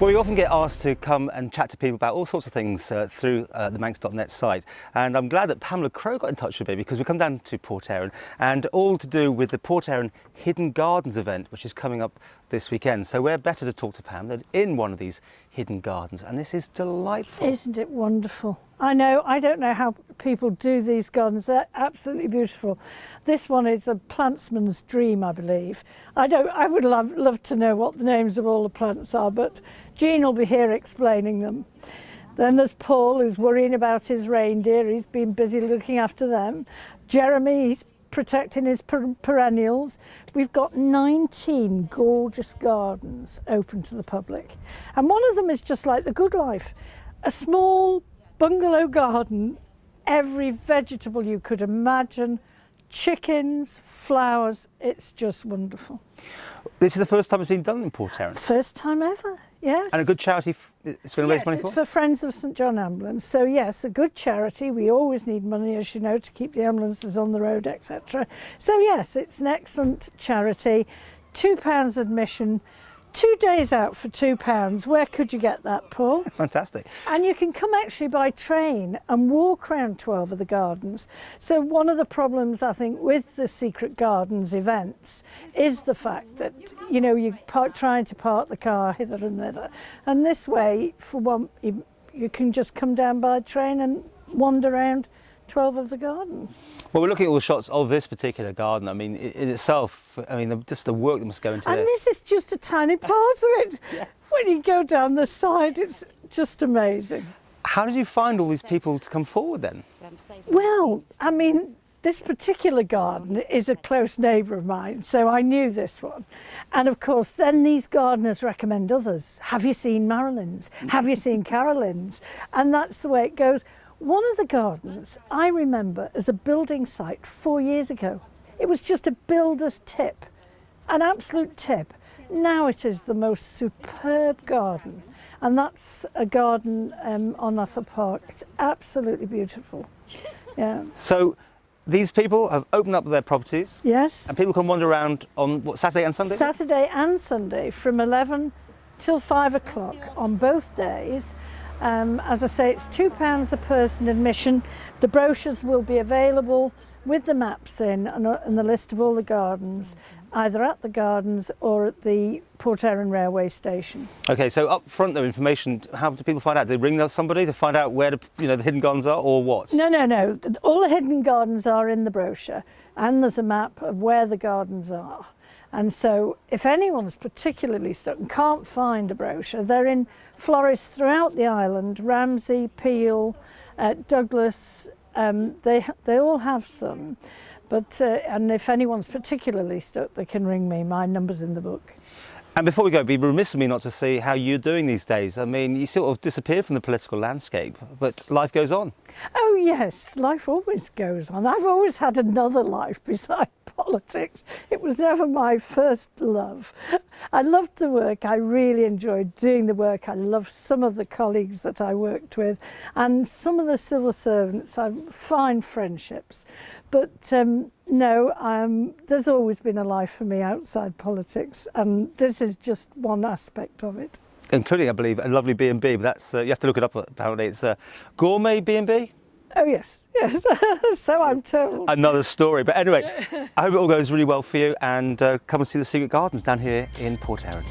Well, we often get asked to come and chat to people about all sorts of things through the Manx.net site, and I'm glad that Pamela Crowe got in touch with me because we come down to Port Erin, and all to do with the Port Erin Hidden Gardens event, which is coming up this weekend. So where better to talk to Pam than in one of these hidden gardens, and this is delightful. Isn't it wonderful? I know, I don't know how people do these gardens. They're absolutely beautiful. This one is a plantsman's dream, I believe. I would love to know what the names of all the plants are, but Jean will be here explaining them. Then there's Paul, who's worrying about his reindeer. He's been busy looking after them. Jeremy, he's protecting his perennials. We've got 19 gorgeous gardens open to the public. And one of them is just like the Good Life, a small bungalow garden, every vegetable you could imagine, chickens, flowers, it's just wonderful. This is the first time it's been done in Port Erin? First time ever, yes. And a good charity it's going to raise money for? Yes, it's for Friends of St John Ambulance. So yes, a good charity. We always need money, as you know, to keep the ambulances on the road, etc. So yes, it's an excellent charity. £2 admission. 2 days out for £2. Where could you get that, Paul? Fantastic. And you can come actually by train and walk around 12 of the gardens. So one of the problems, I think, with the Secret Gardens events is the fact that, you know, you're trying to park the car hither and thither. And this way, for one, you can just come down by train and wander around 12 of the gardens. Well, we're looking at all the shots of this particular garden. I mean, in itself, I mean, just the work that must go into this. And this is just a tiny part of it. Yeah. When you go down the side, it's just amazing. How did you find all these people to come forward then? Well, I mean, this particular garden is a close neighbour of mine, so I knew this one. And of course, then these gardeners recommend others. Have you seen Marilyn's? Have you seen Carolyn's? And that's the way it goes. One of the gardens I remember as a building site 4 years ago. It was just a builder's tip, an absolute tip. Now it is the most superb garden, and that's a garden on Arthur Park. It's absolutely beautiful. Yeah. So these people have opened up their properties. Yes. And people can wander around on what, Saturday and Sunday? Saturday and Sunday from 11 till 5 o'clock on both days. As I say, it's £2 a person admission. The brochures will be available with the maps in and the list of all the gardens, either at the gardens or at the Port Erin railway station. Okay, so up front, though, information, how do people find out? Do they ring somebody to find out where the hidden gardens are, or what? No. All the hidden gardens are in the brochure, and there's a map of where the gardens are. And so if anyone's particularly stuck and can't find a brochure, they're in florists throughout the island, Ramsey, Peel, Douglas, they all have some. But and if anyone's particularly stuck, they can ring me. My number's in the book. And before we go, it'd be remiss of me not to see how you're doing these days. I mean, you sort of disappeared from the political landscape, but life goes on. Oh yes, life always goes on. I've always had another life beside politics. It was never my first love. I loved the work. I really enjoyed doing the work. I loved some of the colleagues that I worked with, and some of the civil servants. I have fine friendships. But no, there's always been a life for me outside politics, and this is just one aspect of it. Including, I believe, a lovely B&B, but that's you have to look it up apparently. It's a gourmet B&B? Oh yes, so I'm told. Another story, but anyway, I hope it all goes really well for you, and come and see the Secret Gardens down here in Port Erin.